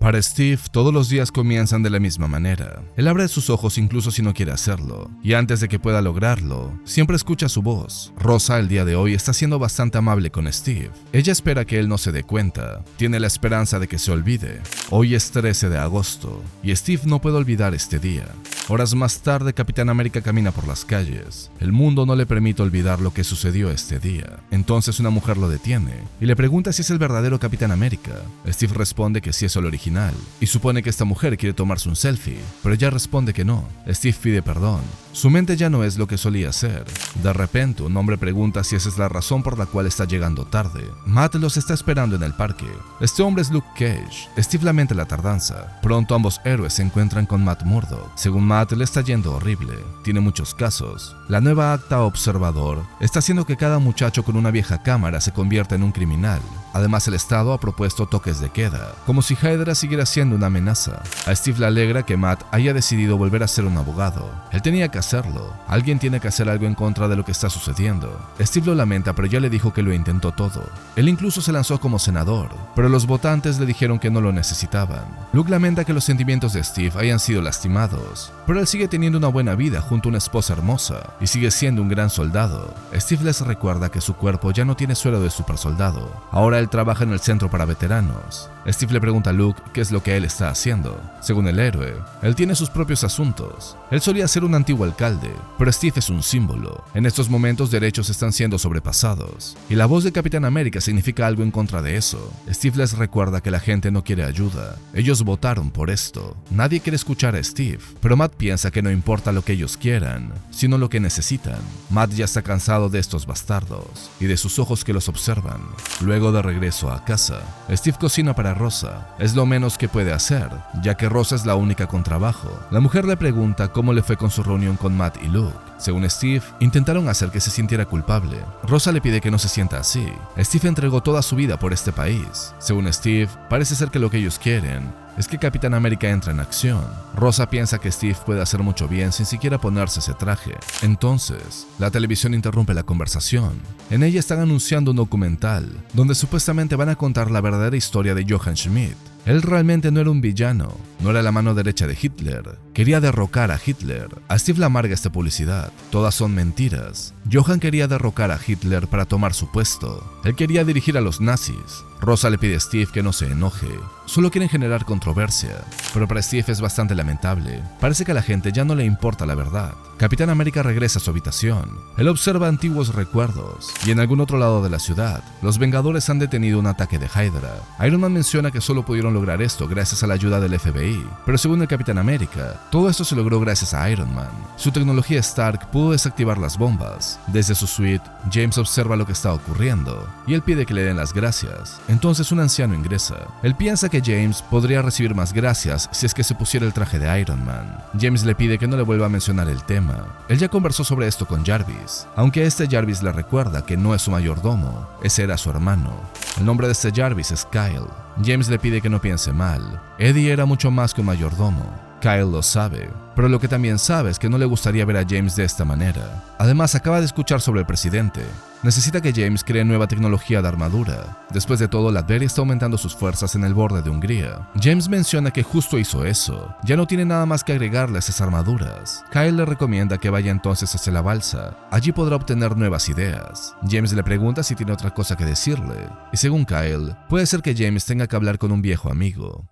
Para Steve, todos los días comienzan de la misma manera. Él abre sus ojos incluso si no quiere hacerlo, y antes de que pueda lograrlo, siempre escucha su voz. Rosa, el día de hoy, está siendo bastante amable con Steve. Ella espera que él no se dé cuenta, tiene la esperanza de que se olvide. Hoy es 13 de agosto, y Steve no puede olvidar este día. Horas más tarde, Capitán América camina por las calles. El mundo no le permite olvidar lo que sucedió este día. Entonces una mujer lo detiene y le pregunta si es el verdadero Capitán América. Steve responde que sí es el original y supone que esta mujer quiere tomarse un selfie, pero ella responde que no. Steve pide perdón. Su mente ya no es lo que solía ser. De repente, un hombre pregunta si esa es la razón por la cual está llegando tarde. Matt los está esperando en el parque. Este hombre es Luke Cage. Steve lamenta la tardanza. Pronto ambos héroes se encuentran con Matt Murdock. Según Matt, le está yendo horrible. Tiene muchos casos. La nueva acta observador está haciendo que cada muchacho con una vieja cámara se convierta en un criminal. Además, el Estado ha propuesto toques de queda, como si Hydra siguiera siendo una amenaza. A Steve le alegra que Matt haya decidido volver a ser un abogado. Él tenía que hacerlo. Alguien tiene que hacer algo en contra de lo que está sucediendo. Steve lo lamenta, pero ya le dijo que lo intentó todo. Él incluso se lanzó como senador, pero los votantes le dijeron que no lo necesitaban. Luke lamenta que los sentimientos de Steve hayan sido lastimados, pero él sigue teniendo una buena vida junto a una esposa hermosa y sigue siendo un gran soldado. Steve les recuerda que su cuerpo ya no tiene suero de supersoldado. Ahora él trabaja en el centro para veteranos. Steve le pregunta a Luke qué es lo que él está haciendo. Según el héroe, él tiene sus propios asuntos. Él solía ser un antiguo alcalde, pero Steve es un símbolo. En estos momentos derechos están siendo sobrepasados, y la voz de Capitán América significa algo en contra de eso. Steve les recuerda que la gente no quiere ayuda. Ellos votaron por esto. Nadie quiere escuchar a Steve, pero Matt piensa que no importa lo que ellos quieran, sino lo que necesitan. Matt ya está cansado de estos bastardos y de sus ojos que los observan. Luego de regreso a casa, Steve cocina para Rosa. Es lo menos que puede hacer, ya que Rosa es la única con trabajo. La mujer le pregunta cómo le fue con su reunión con Matt y Luke. Según Steve, intentaron hacer que se sintiera culpable. Rosa le pide que no se sienta así. Steve entregó toda su vida por este país. Según Steve, parece ser que lo que ellos quieren es que Capitán América entre en acción. Rosa piensa que Steve puede hacer mucho bien sin siquiera ponerse ese traje. Entonces, la televisión interrumpe la conversación. En ella están anunciando un documental, donde supuestamente van a contar la verdadera historia de Johann Schmidt. Él realmente no era un villano, no era la mano derecha de Hitler. Quería derrocar a Hitler. A Steve le amarga esta publicidad. Todas son mentiras. Johann quería derrocar a Hitler para tomar su puesto. Él quería dirigir a los nazis. Rosa le pide a Steve que no se enoje. Solo quieren generar controversia. Pero para Steve es bastante lamentable. Parece que a la gente ya no le importa la verdad. Capitán América regresa a su habitación. Él observa antiguos recuerdos. Y en algún otro lado de la ciudad, los Vengadores han detenido un ataque de Hydra. Iron Man menciona que solo pudieron lograr esto gracias a la ayuda del FBI. Pero según el Capitán América, todo esto se logró gracias a Iron Man. Su tecnología Stark pudo desactivar las bombas. Desde su suite, James observa lo que está ocurriendo y él pide que le den las gracias. Entonces un anciano ingresa. Él piensa que James podría recibir más gracias si es que se pusiera el traje de Iron Man. James le pide que no le vuelva a mencionar el tema. Él ya conversó sobre esto con Jarvis, aunque este Jarvis le recuerda que no es su mayordomo, ese era su hermano. El nombre de este Jarvis es Kyle. James le pide que no piense mal. Eddie era mucho más que un mayordomo. Kyle lo sabe, pero lo que también sabe es que no le gustaría ver a James de esta manera. Además, acaba de escuchar sobre el presidente. Necesita que James cree nueva tecnología de armadura. Después de todo, Latveria está aumentando sus fuerzas en el borde de Hungría. James menciona que justo hizo eso. Ya no tiene nada más que agregarle a esas armaduras. Kyle le recomienda que vaya entonces hacia la balsa. Allí podrá obtener nuevas ideas. James le pregunta si tiene otra cosa que decirle. Y según Kyle, puede ser que James tenga que hablar con un viejo amigo.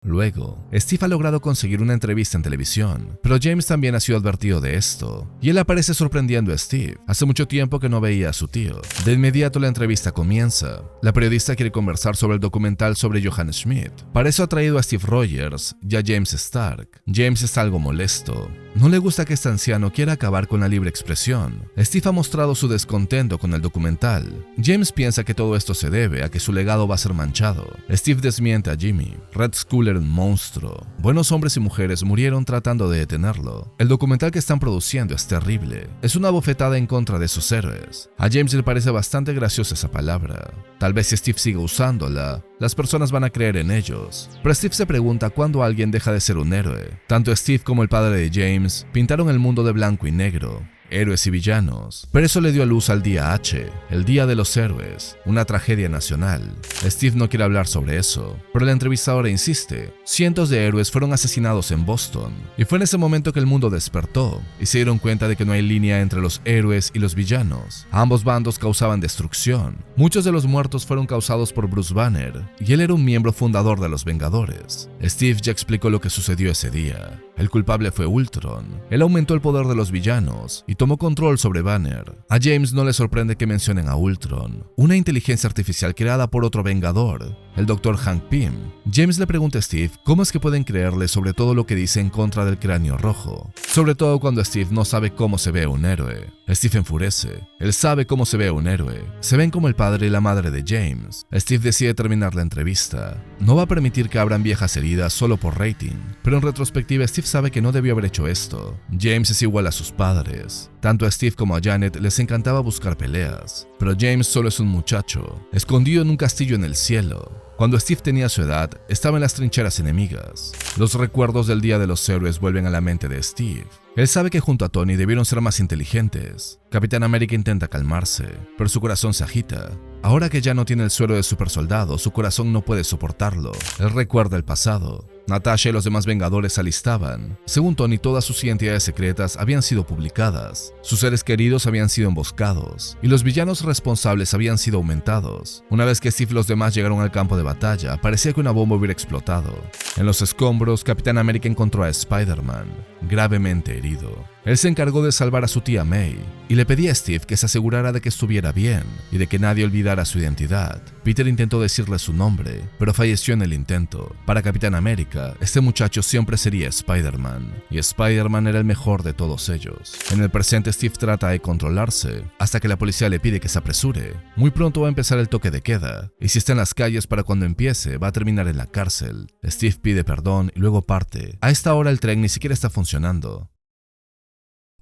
Luego, Steve ha logrado conseguir una entrevista en televisión, pero James también ha sido advertido de esto, y él aparece sorprendiendo a Steve. Hace mucho tiempo que no veía a su tío. De inmediato la entrevista comienza. La periodista quiere conversar sobre el documental sobre Johann Schmidt. Para eso ha traído a Steve Rogers y a James Stark. James está algo molesto. No le gusta que este anciano quiera acabar con la libre expresión. Steve ha mostrado su descontento con el documental. James piensa que todo esto se debe a que su legado va a ser manchado. Steve desmiente a Jimmy. Red Skull era un monstruo. Buenos hombres y mujeres murieron tratando de detenerlo. El documental que están produciendo es terrible. Es una bofetada en contra de sus héroes. A James le parece bastante graciosa esa palabra. Tal vez si Steve sigue usándola, las personas van a creer en ellos. Pero Steve se pregunta cuándo alguien deja de ser un héroe. Tanto Steve como el padre de James pintaron el mundo de blanco y negro. héroes y villanos, pero eso le dio a luz al día H, el Día de los Héroes, una tragedia nacional. Steve no quiere hablar sobre eso, pero la entrevistadora insiste. Cientos de héroes fueron asesinados en Boston, y fue en ese momento que el mundo despertó y se dieron cuenta de que no hay línea entre los héroes y los villanos. Ambos bandos causaban destrucción. Muchos de los muertos fueron causados por Bruce Banner, y él era un miembro fundador de los Vengadores. Steve ya explicó lo que sucedió ese día. El culpable fue Ultron. Él aumentó el poder de los villanos y tomó control sobre Banner. A James no le sorprende que mencionen a Ultron, una inteligencia artificial creada por otro Vengador, el Dr. Hank Pym. James le pregunta a Steve cómo es que pueden creerle sobre todo lo que dice en contra del Cráneo Rojo, sobre todo cuando Steve no sabe cómo se ve un héroe. Steve enfurece. Él sabe cómo se ve un héroe. Se ven como el padre y la madre de James. Steve decide terminar la entrevista. No va a permitir que abran viejas heridas solo por rating, pero en retrospectiva Steve sabe que no debió haber hecho esto. James es igual a sus padres. Tanto a Steve como a Janet les encantaba buscar peleas, pero James solo es un muchacho, escondido en un castillo en el cielo. Cuando Steve tenía su edad, estaba en las trincheras enemigas. Los recuerdos del Día de los Héroes vuelven a la mente de Steve. Él sabe que junto a Tony debieron ser más inteligentes. Capitán América intenta calmarse, pero su corazón se agita. Ahora que ya no tiene el suero de supersoldado, su corazón no puede soportarlo. Él recuerda el pasado. Natasha y los demás Vengadores se alistaban. Según Tony, todas sus identidades secretas habían sido publicadas. Sus seres queridos habían sido emboscados, y los villanos responsables habían sido aumentados. Una vez que Steve y los demás llegaron al campo de batalla, parecía que una bomba hubiera explotado. En los escombros, Capitán América encontró a Spider-Man, gravemente herido. Él se encargó de salvar a su tía May, y le pedía a Steve que se asegurara de que estuviera bien, y de que nadie olvidara su identidad. Peter intentó decirle su nombre, pero falleció en el intento. Para Capitán América, este muchacho siempre sería Spider-Man, y Spider-Man era el mejor de todos ellos. En el presente, Steve trata de controlarse, hasta que la policía le pide que se apresure. Muy pronto va a empezar el toque de queda, y si está en las calles para cuando empiece, va a terminar en la cárcel. Steve pide perdón y luego parte. A esta hora el tren ni siquiera está funcionando.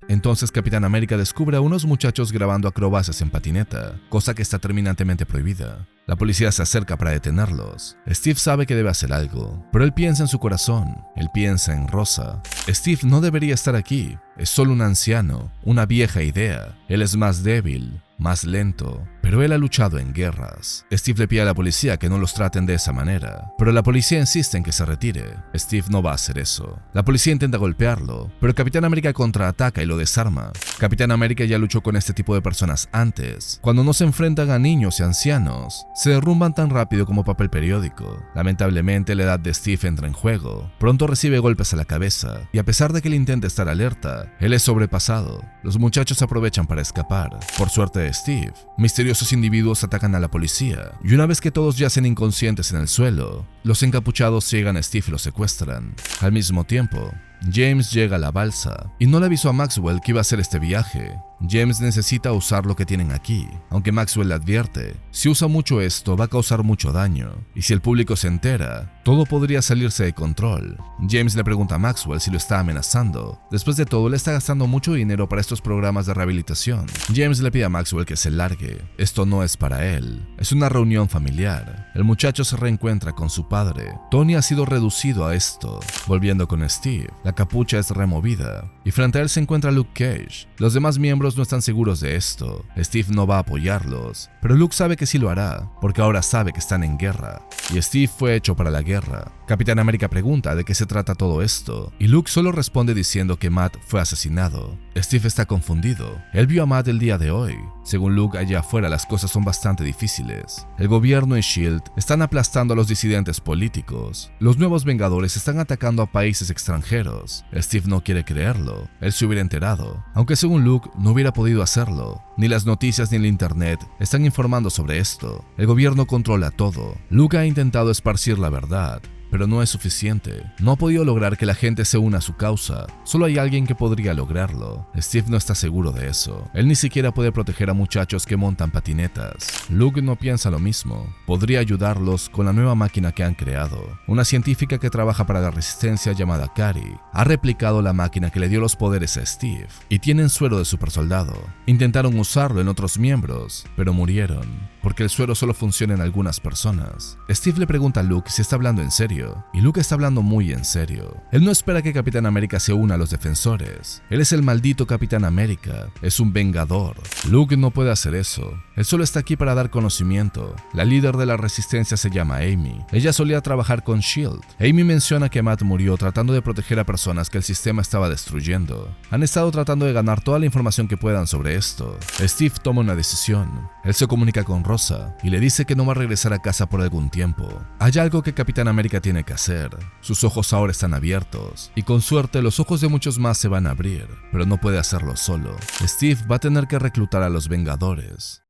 Entonces Capitán América descubre a unos muchachos grabando acrobacias en patineta, cosa que está terminantemente prohibida. La policía se acerca para detenerlos. Steve sabe que debe hacer algo, pero él piensa en su corazón, él piensa en Rosa. Steve no debería estar aquí, es solo un anciano, una vieja idea. Él es más débil, más lento, pero él ha luchado en guerras. Steve le pide a la policía que no los traten de esa manera, pero la policía insiste en que se retire. Steve no va a hacer eso. La policía intenta golpearlo, pero Capitán América contraataca y lo desarma. Capitán América ya luchó con este tipo de personas antes. Cuando no se enfrentan a niños y ancianos, se derrumban tan rápido como papel periódico. Lamentablemente, la edad de Steve entra en juego. Pronto recibe golpes a la cabeza, y a pesar de que él intenta estar alerta, él es sobrepasado. Los muchachos aprovechan para escapar. Por suerte de Steve, misteriosos individuos atacan a la policía, y una vez que todos yacen inconscientes en el suelo, los encapuchados llegan a Steve y lo secuestran. Al mismo tiempo, James llega a la balsa y no le avisó a Maxwell que iba a hacer este viaje. James necesita usar lo que tienen aquí, aunque Maxwell le advierte, si usa mucho esto va a causar mucho daño, y si el público se entera, todo podría salirse de control. James le pregunta a Maxwell si lo está amenazando. Después de todo, le está gastando mucho dinero para estos programas de rehabilitación. James le pide a Maxwell que se largue. Esto no es para él, es una reunión familiar. El muchacho se reencuentra con su padre. Tony ha sido reducido a esto. Volviendo con Steve, la capucha es removida, y frente a él se encuentra Luke Cage. Los demás miembros no están seguros de esto. Steve no va a apoyarlos, pero Luke sabe que sí lo hará, porque ahora sabe que están en guerra, y Steve fue hecho para la guerra. Capitán América pregunta de qué se trata todo esto, y Luke solo responde diciendo que Matt fue asesinado. Steve está confundido. Él vio a Matt el día de hoy. Según Luke, allá afuera las cosas son bastante difíciles. El gobierno y S.H.I.E.L.D. están aplastando a los disidentes políticos. Los nuevos Vengadores están atacando a países extranjeros. Steve no quiere creerlo. Él se hubiera enterado, aunque según Luke no hubiera podido hacerlo. Ni las noticias ni el internet están informando sobre esto. El gobierno controla todo. Luke ha intentado esparcir la verdad, pero no es suficiente. No ha podido lograr que la gente se una a su causa. Solo hay alguien que podría lograrlo. Steve no está seguro de eso. Él ni siquiera puede proteger a muchachos que montan patinetas. Luke no piensa lo mismo. Podría ayudarlos con la nueva máquina que han creado. Una científica que trabaja para la resistencia llamada Kari ha replicado la máquina que le dio los poderes a Steve y tienen suero de supersoldado. Intentaron usarlo en otros miembros, pero murieron. porque el suero solo funciona en algunas personas. Steve le pregunta a Luke si está hablando en serio, y Luke está hablando muy en serio. Él no espera que Capitán América se una a los defensores. Él es el maldito Capitán América, es un vengador. Luke no puede hacer eso. Él solo está aquí para dar conocimiento. La líder de la resistencia se llama Amy. Ella solía trabajar con S.H.I.E.L.D. Amy menciona que Matt murió tratando de proteger a personas que el sistema estaba destruyendo. Han estado tratando de ganar toda la información que puedan sobre esto. Steve toma una decisión. Él se comunica con Rosa y le dice que no va a regresar a casa por algún tiempo. Hay algo que Capitán América tiene que hacer. Sus ojos ahora están abiertos y con suerte los ojos de muchos más se van a abrir, pero no puede hacerlo solo. Steve va a tener que reclutar a los Vengadores.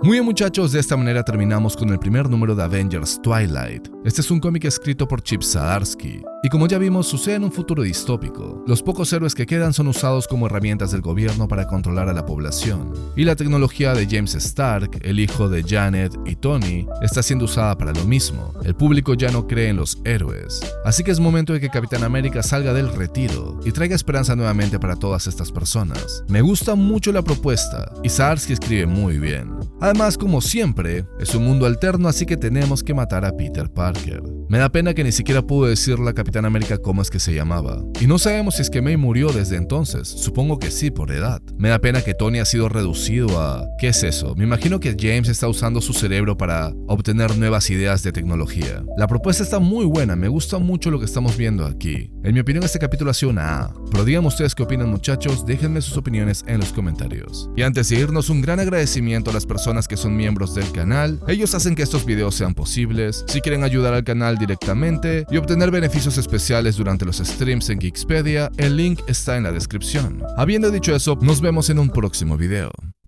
Muy bien, muchachos, de esta manera terminamos con el primer número de Avengers Twilight. Este es un cómic escrito por Chip Zdarsky, y como ya vimos, sucede en un futuro distópico. Los pocos héroes que quedan son usados como herramientas del gobierno para controlar a la población, y la tecnología de James Stark, el hijo de Janet y Tony, está siendo usada para lo mismo. El público ya no cree en los héroes, así que es momento de que Capitán América salga del retiro y traiga esperanza nuevamente para todas estas personas. Me gusta mucho la propuesta, y Zdarsky escribe muy bien. Además, como siempre, es un mundo alterno, así que tenemos que matar a Peter Parker. Me da pena que ni siquiera pudo decirle a Capitán América cómo es que se llamaba. Y no sabemos si es que May murió desde entonces, supongo que sí, por edad. Me da pena que Tony ha sido reducido a... ¿Qué es eso? Me imagino que James está usando su cerebro para obtener nuevas ideas de tecnología. La propuesta está muy buena, me gusta mucho lo que estamos viendo aquí. En mi opinión, este capítulo ha sido una A. Pero díganme ustedes qué opinan, muchachos, déjenme sus opiniones en los comentarios. Y antes de irnos, un gran agradecimiento a las personas que son miembros del canal. Ellos hacen que estos videos sean posibles. Si quieren ayudar al canal directamente y obtener beneficios especiales durante los streams en Geekspedia, el link está en la descripción. Habiendo dicho eso, nos vemos en un próximo video.